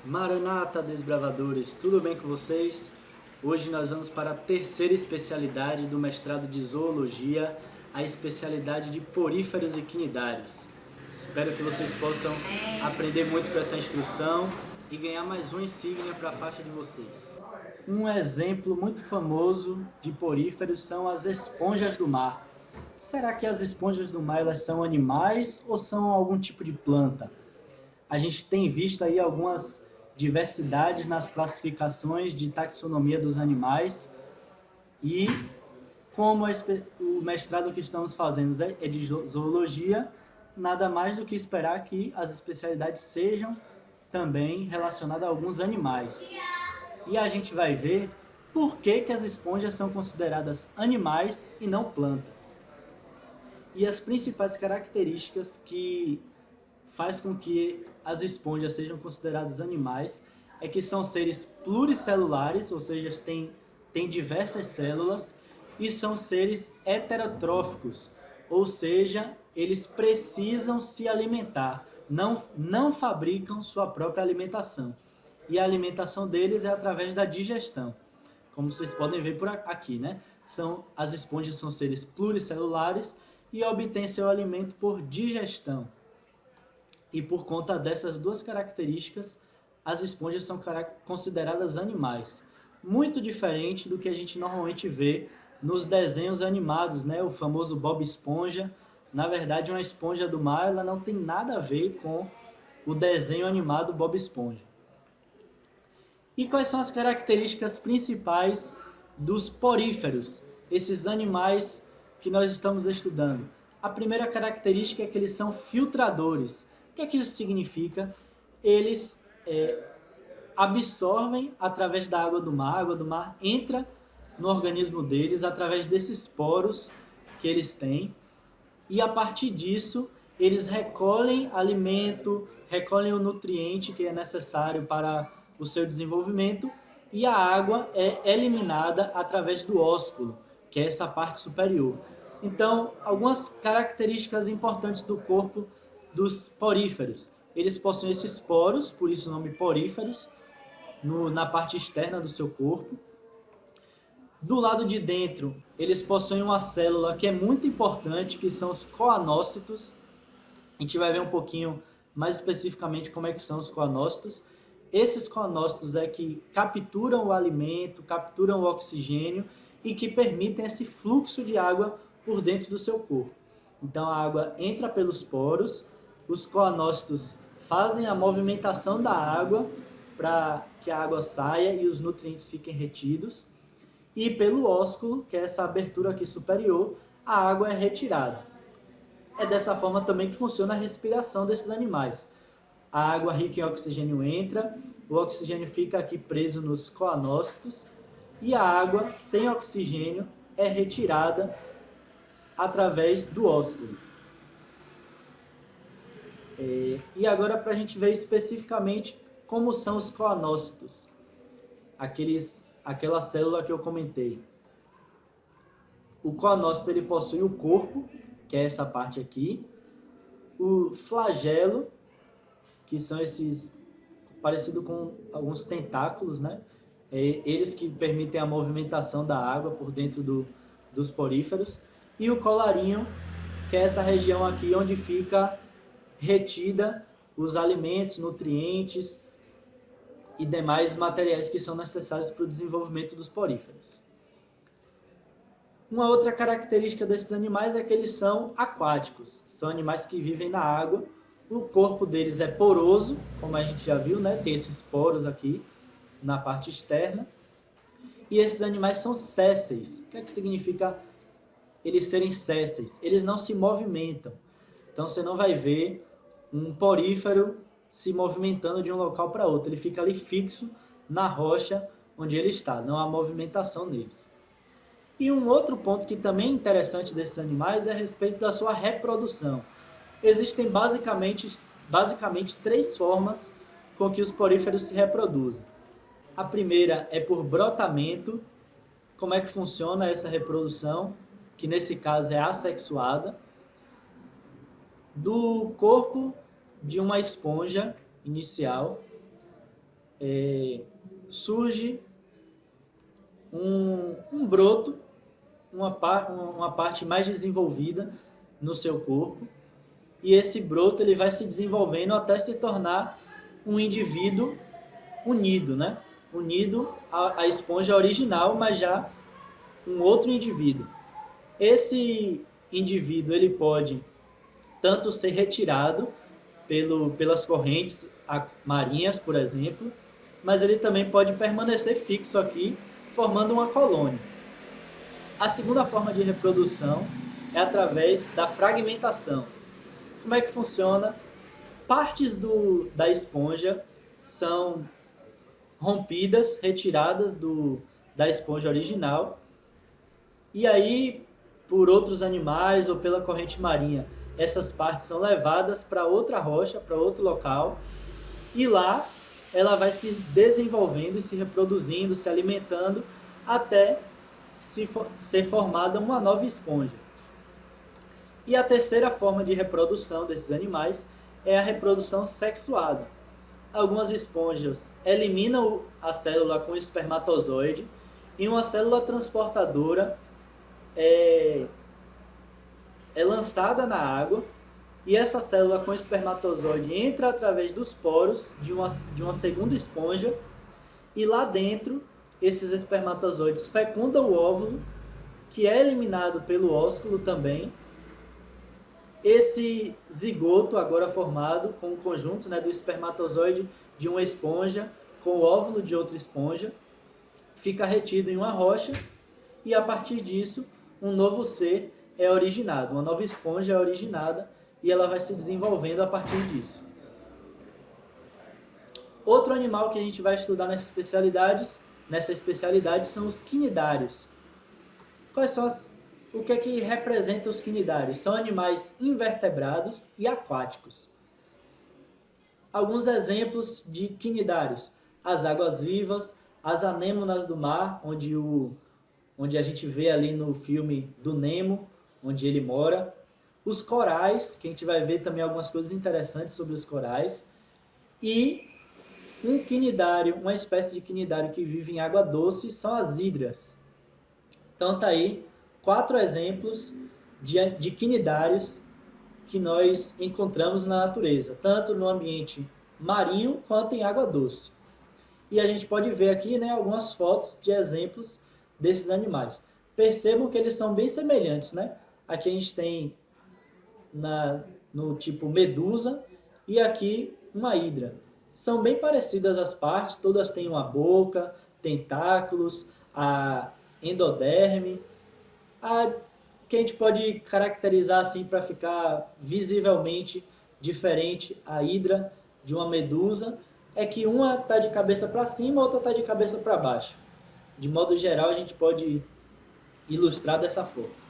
Maranata, desbravadores, tudo bem com vocês? Hoje nós vamos para a terceira especialidade do mestrado de Zoologia, a especialidade de poríferos e quinidários. Espero que vocês possam aprender muito com essa instrução e ganhar mais uma insígnia para a faixa de vocês. Um exemplo muito famoso de poríferos são as esponjas do mar. Será que as esponjas do mar elas são animais ou são algum tipo de planta? A gente tem visto aí algumas diversidades nas classificações de taxonomia dos animais e como o mestrado que estamos fazendo é de zoologia, nada mais do que esperar que as especialidades sejam também relacionadas a alguns animais. E a gente vai ver por que as esponjas são consideradas animais e não plantas. E as principais características que faz com que as esponjas sejam consideradas animais é que são seres pluricelulares, ou seja, têm diversas células, e são seres heterotróficos, ou seja, eles precisam se alimentar, não fabricam sua própria alimentação. E a alimentação deles é através da digestão, como vocês podem ver por aqui, né? As esponjas são seres pluricelulares e obtêm seu alimento por digestão. E por conta dessas duas características, as esponjas são consideradas animais. Muito diferente do que a gente normalmente vê nos desenhos animados, né? O famoso Bob Esponja. Na verdade, uma esponja do mar ela não tem nada a ver com o desenho animado Bob Esponja. E quais são as características principais dos poríferos, esses animais que nós estamos estudando? A primeira característica é que eles são filtradores. O que é que isso significa? Eles absorvem através da água do mar. A água do mar entra no organismo deles através desses poros que eles têm. E a partir disso, eles recolhem alimento, recolhem o nutriente que é necessário para o seu desenvolvimento e a água é eliminada através do ósculo, que é essa parte superior. Então, algumas características importantes do corpo dos poríferos. Eles possuem esses poros, por isso o nome poríferos, na parte externa do seu corpo. Do lado de dentro, eles possuem uma célula que é muito importante, que são os coanócitos. A gente vai ver um pouquinho mais especificamente como é que são os coanócitos. Esses coanócitos é que capturam o alimento, capturam o oxigênio e que permitem esse fluxo de água por dentro do seu corpo. Então a água entra pelos poros, os coanócitos fazem a movimentação da água para que a água saia e os nutrientes fiquem retidos. E pelo ósculo, que é essa abertura aqui superior, a água é retirada. É dessa forma também que funciona a respiração desses animais. A água rica em oxigênio entra, o oxigênio fica aqui preso nos coanócitos e a água sem oxigênio é retirada através do ósculo. E agora para a gente ver especificamente como são os coanócitos, aquela célula que eu comentei. O coanócito ele possui o corpo, que é essa parte aqui, o flagelo, que são esses, parecido com alguns tentáculos, né? Eles que permitem a movimentação da água por dentro dos poríferos, e o colarinho, que é essa região aqui onde fica retida os alimentos, nutrientes e demais materiais que são necessários para o desenvolvimento dos poríferos. Uma outra característica desses animais é que eles são aquáticos, são animais que vivem na água. O corpo deles é poroso, como a gente já viu, né? Tem esses poros aqui na parte externa. E esses animais são sésseis. O que é que significa eles serem sésseis? Eles não se movimentam. Então você não vai ver um porífero se movimentando de um local para outro. Ele fica ali fixo na rocha onde ele está, não há movimentação deles. E um outro ponto que também é interessante desses animais é a respeito da sua reprodução. Existem basicamente três formas com que os poríferos se reproduzem. A primeira é por brotamento. Como é que funciona essa reprodução? Que nesse caso é assexuada. Do corpo de uma esponja inicial, surge um broto, uma parte mais desenvolvida no seu corpo, e esse broto ele vai se desenvolvendo até se tornar um indivíduo unido, né? Unido à esponja original, mas já um outro indivíduo. Esse indivíduo ele pode tanto ser retirado pelas correntes marinhas, por exemplo, mas ele também pode permanecer fixo aqui, formando uma colônia. A segunda forma de reprodução é através da fragmentação. Como é que funciona? Partes da esponja são rompidas, retiradas da esponja original, e aí, por outros animais ou pela corrente marinha, essas partes são levadas para outra rocha, para outro local, e lá ela vai se desenvolvendo e se reproduzindo, se alimentando, até ser formada uma nova esponja. E a terceira forma de reprodução desses animais é a reprodução sexuada. Algumas esponjas eliminam a célula com espermatozoide e uma célula transportadora é lançada na água, e essa célula com espermatozoide entra através dos poros de uma segunda esponja, e lá dentro esses espermatozoides fecundam o óvulo, que é eliminado pelo ósculo também. Esse zigoto agora formado com o conjunto, né, do espermatozoide de uma esponja com o óvulo de outra esponja fica retido em uma rocha, e a partir disso um novo ser é originado, uma nova esponja é originada, e ela vai se desenvolvendo a partir disso. Outro animal que a gente vai estudar nessa especialidade são os quinidários. O que é que representa os quinidários? São animais invertebrados e aquáticos. Alguns exemplos de quinidários: as águas-vivas, as anêmonas do mar, onde a gente vê ali no filme do Nemo, onde ele mora. Os corais, que a gente vai ver também algumas coisas interessantes sobre os corais. E um quinidário, uma espécie de quinidário que vive em água doce, são as hidras. Então tá aí 4 exemplos de quinidários que nós encontramos na natureza, tanto no ambiente marinho quanto em água doce. E a gente pode ver aqui, né, algumas fotos de exemplos desses animais. Percebam que eles são bem semelhantes, né? Aqui a gente tem no tipo medusa, e aqui uma hidra. São bem parecidas as partes, todas têm uma boca, tentáculos, a endoderme, que a gente pode caracterizar assim para ficar visivelmente diferente a hidra de uma medusa, é que uma está de cabeça para cima, a outra está de cabeça para baixo. De modo geral, a gente pode ilustrar dessa forma.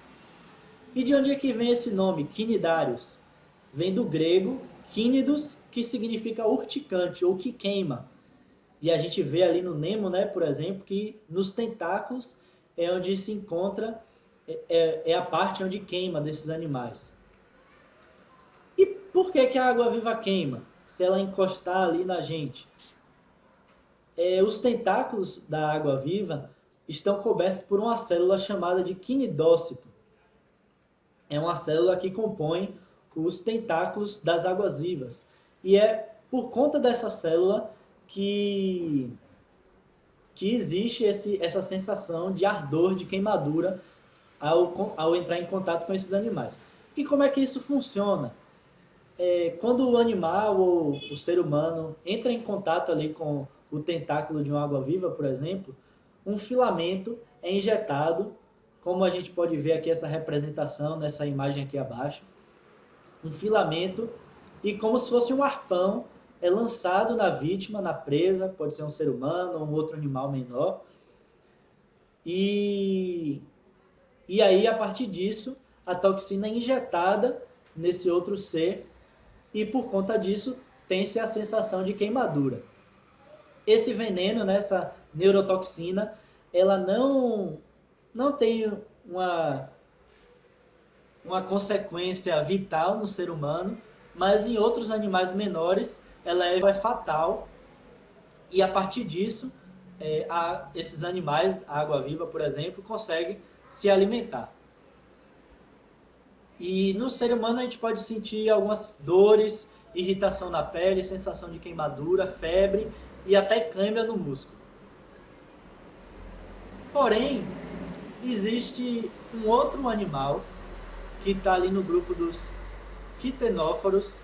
E de onde é que vem esse nome, quinidários? Vem do grego quínidos, que significa urticante ou que queima. E a gente vê ali no Nemo, né, por exemplo, que nos tentáculos é onde se encontra, é a parte onde queima desses animais. E por que a água-viva queima, se ela encostar ali na gente? Os tentáculos da água-viva estão cobertos por uma célula chamada de quinidócito. É uma célula que compõe os tentáculos das águas-vivas. E é por conta dessa célula que existe essa sensação de ardor, de queimadura, ao entrar em contato com esses animais. E como é que isso funciona? Quando o animal ou o ser humano entra em contato ali com o tentáculo de uma água-viva, por exemplo, um filamento é injetado, como a gente pode ver aqui essa representação nessa imagem aqui abaixo, um filamento, e como se fosse um arpão, é lançado na vítima, na presa, pode ser um ser humano ou um outro animal menor, e aí, a partir disso, a toxina é injetada nesse outro ser, e por conta disso, tem-se a sensação de queimadura. Esse veneno, né, essa neurotoxina, ela não tem uma consequência vital no ser humano, mas em outros animais menores ela é fatal, E a partir disso, esses animais, a água-viva, por exemplo, conseguem se alimentar. E no ser humano a gente pode sentir algumas dores, irritação na pele, sensação de queimadura, febre e até cãibra no músculo. Porém, existe um outro animal que está ali no grupo dos quitenóforos.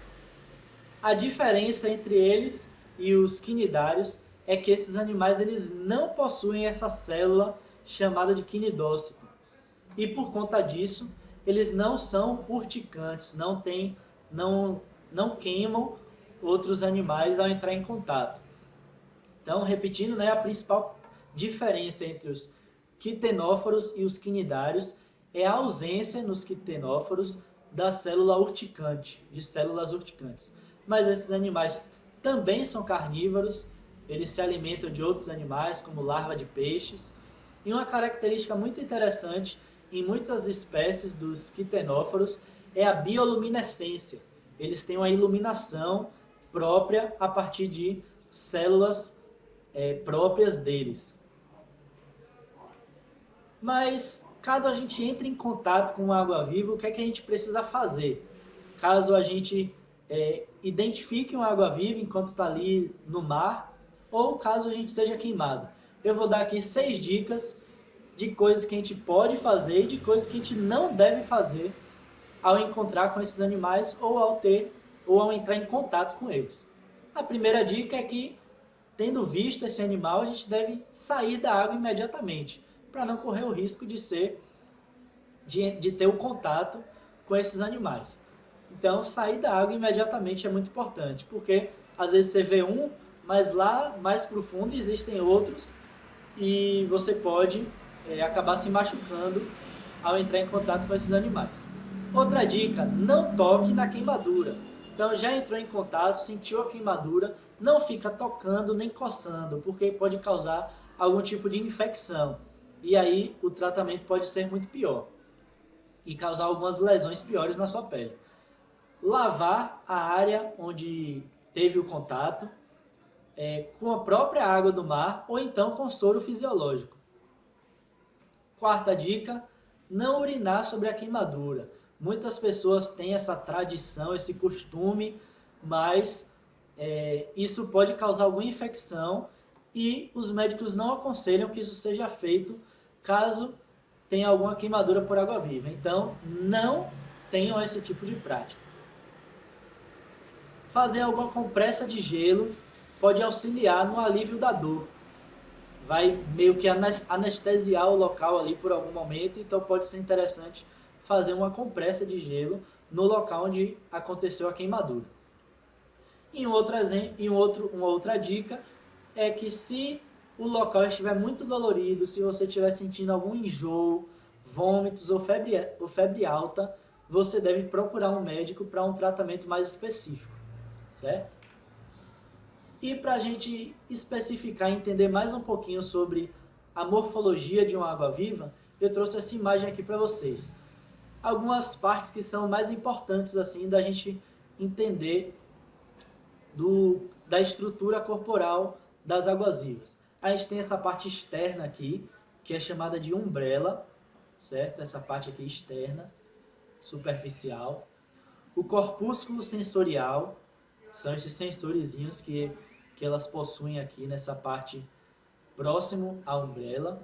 A diferença entre eles e os quinidários é que esses animais eles não possuem essa célula chamada de quinidócito. E por conta disso, eles não são urticantes, não queimam outros animais ao entrar em contato. Então, repetindo, né, a principal diferença entre os quitenóforos e os quinidários é a ausência nos quitenóforos da célula urticante, de células urticantes. Mas esses animais também são carnívoros, eles se alimentam de outros animais, como larva de peixes. E uma característica muito interessante em muitas espécies dos quitenóforos é a bioluminescência. Eles têm uma iluminação própria a partir de células próprias deles. Mas, caso a gente entre em contato com água-viva, o que é que a gente precisa fazer? Caso a gente identifique uma água-viva enquanto está ali no mar, ou caso a gente seja queimado. Eu vou dar aqui 6 dicas de coisas que a gente pode fazer e de coisas que a gente não deve fazer ao encontrar com esses animais ou ao entrar em contato com eles. A primeira dica é que, tendo visto esse animal, a gente deve sair da água imediatamente, para não correr o risco de ter o contato com esses animais. Então, sair da água imediatamente é muito importante, porque às vezes você vê um, mas lá mais profundo existem outros e você pode acabar se machucando ao entrar em contato com esses animais. Outra dica, não toque na queimadura. Então, já entrou em contato, sentiu a queimadura, não fica tocando nem coçando, porque pode causar algum tipo de infecção. E aí o tratamento pode ser muito pior e causar algumas lesões piores na sua pele. Lavar a área onde teve o contato com a própria água do mar ou então com soro fisiológico. Quarta dica, não urinar sobre a queimadura. Muitas pessoas têm essa tradição, esse costume, mas isso pode causar alguma infecção e os médicos não aconselham que isso seja feito caso tenha alguma queimadura por água-viva. Então, não tenham esse tipo de prática. Fazer alguma compressa de gelo pode auxiliar no alívio da dor. Vai meio que anestesiar o local ali por algum momento, então pode ser interessante fazer uma compressa de gelo no local onde aconteceu a queimadura. E uma outra dica é que se o local estiver muito dolorido, se você estiver sentindo algum enjoo, vômitos ou febre alta, você deve procurar um médico para um tratamento mais específico, certo? E para a gente especificar e entender mais um pouquinho sobre a morfologia de uma água-viva, eu trouxe essa imagem aqui para vocês. Algumas partes que são mais importantes assim da gente entender da estrutura corporal das águas-vivas. A gente tem essa parte externa aqui, que é chamada de umbrella, certo? Essa parte aqui externa, superficial. O corpúsculo sensorial, são esses sensorizinhos que elas possuem aqui nessa parte próximo à umbrella.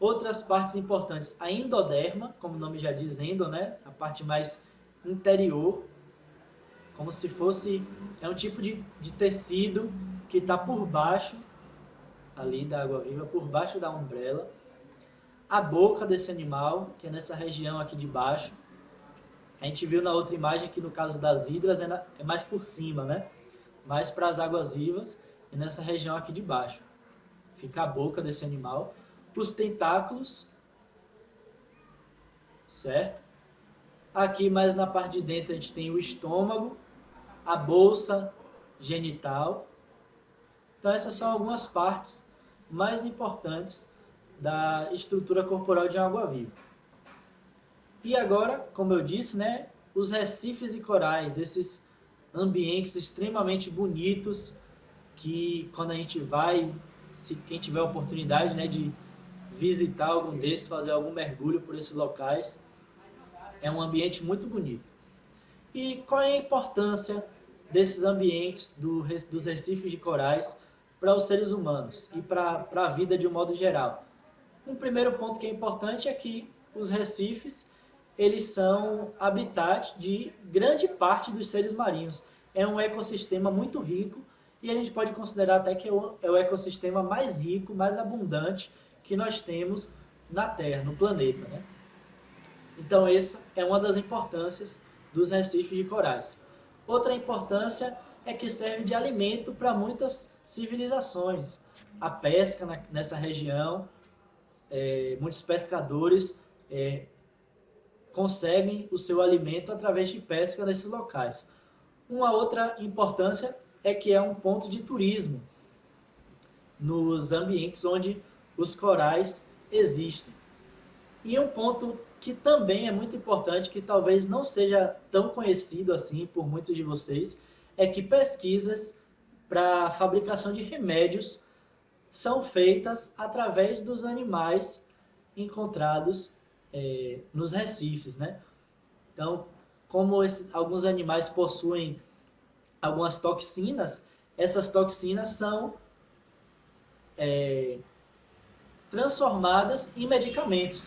Outras partes importantes, a endoderma, como o nome já diz, endo, né? A parte mais interior, como se fosse, um tipo de tecido que está por baixo ali da água-viva, por baixo da umbrella. A boca desse animal, que é nessa região aqui de baixo. A gente viu na outra imagem que no caso das hidras é mais por cima, né? Mais para as águas-vivas é nessa região aqui de baixo. Fica a boca desse animal. Os tentáculos, certo? Aqui mais na parte de dentro a gente tem o estômago, a bolsa genital. Então essas são algumas partes mais importantes da estrutura corporal de uma água-viva. E agora, como eu disse, né, os recifes e corais, esses ambientes extremamente bonitos que quando a gente vai, se quem tiver a oportunidade, né, de visitar algum desses, fazer algum mergulho por esses locais, é um ambiente muito bonito. E qual é a importância desses ambientes dos recifes de corais para os seres humanos e para a vida de um modo geral? Um primeiro ponto que é importante é que os recifes, eles são habitat de grande parte dos seres marinhos. É um ecossistema muito rico e a gente pode considerar até que é o ecossistema mais rico, mais abundante que nós temos na Terra, no planeta, né? Então, essa é uma das importâncias dos recifes de corais. Outra importância é que serve de alimento para muitas civilizações. A pesca nessa região, muitos pescadores conseguem o seu alimento através de pesca nesses locais. Uma outra importância é que é um ponto de turismo nos ambientes onde os corais existem. E um ponto que também é muito importante, que talvez não seja tão conhecido assim por muitos de vocês, é que pesquisas para a fabricação de remédios são feitas através dos animais encontrados nos recifes, né? Então, como alguns animais possuem algumas toxinas, essas toxinas são transformadas em medicamentos.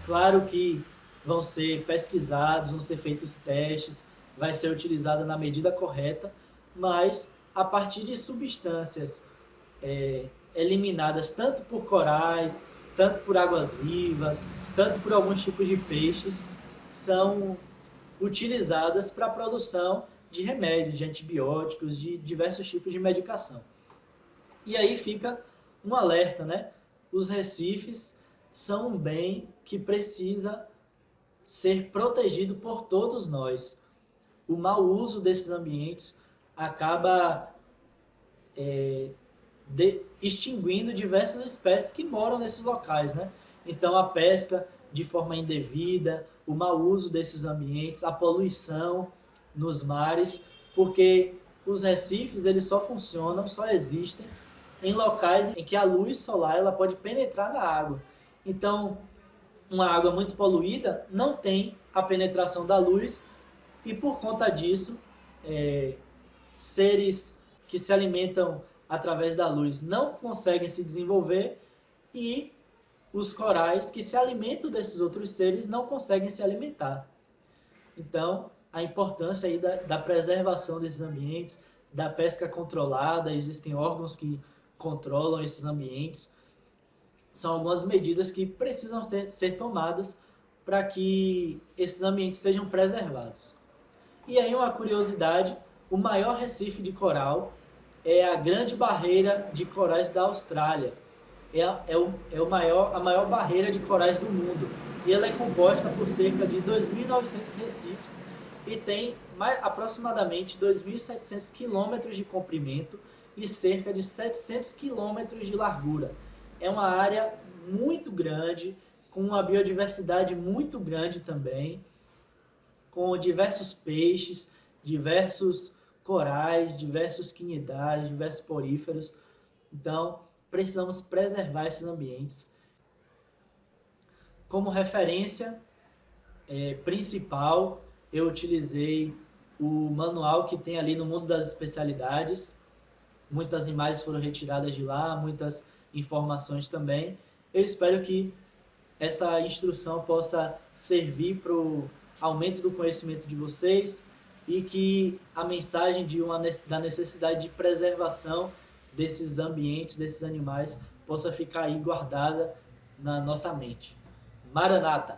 Claro que vão ser pesquisados, vão ser feitos testes, vai ser utilizada na medida correta, mas a partir de substâncias eliminadas tanto por corais, tanto por águas-vivas, tanto por alguns tipos de peixes, são utilizadas para a produção de remédios, de antibióticos, de diversos tipos de medicação. E aí fica um alerta, né? Os recifes são um bem que precisa ser protegido por todos nós. O mau uso desses ambientes acaba extinguindo diversas espécies que moram nesses locais, né? Então, a pesca de forma indevida, o mau uso desses ambientes, a poluição nos mares, porque os recifes eles só funcionam, só existem em locais em que a luz solar ela pode penetrar na água. Então, uma água muito poluída não tem a penetração da luz e, por conta disso, seres que se alimentam através da luz não conseguem se desenvolver e os corais que se alimentam desses outros seres não conseguem se alimentar. Então, a importância aí da preservação desses ambientes, da pesca controlada, existem órgãos que controlam esses ambientes, são algumas medidas que precisam ser tomadas para que esses ambientes sejam preservados. E aí uma curiosidade, o maior recife de coral é a Grande Barreira de Corais da Austrália. A maior barreira de corais do mundo. E ela é composta por cerca de 2.900 recifes e tem aproximadamente 2.700 quilômetros de comprimento e cerca de 700 quilômetros de largura. É uma área muito grande, com uma biodiversidade muito grande também, com diversos peixes, diversos corais, diversos quinidários, diversos poríferos. Então, precisamos preservar esses ambientes. Como referência principal, eu utilizei o manual que tem ali no Mundo das Especialidades. Muitas imagens foram retiradas de lá, muitas informações também. Eu espero que essa instrução possa servir para o aumento do conhecimento de vocês e que a mensagem da necessidade de preservação desses ambientes, desses animais, possa ficar aí guardada na nossa mente. Maranata!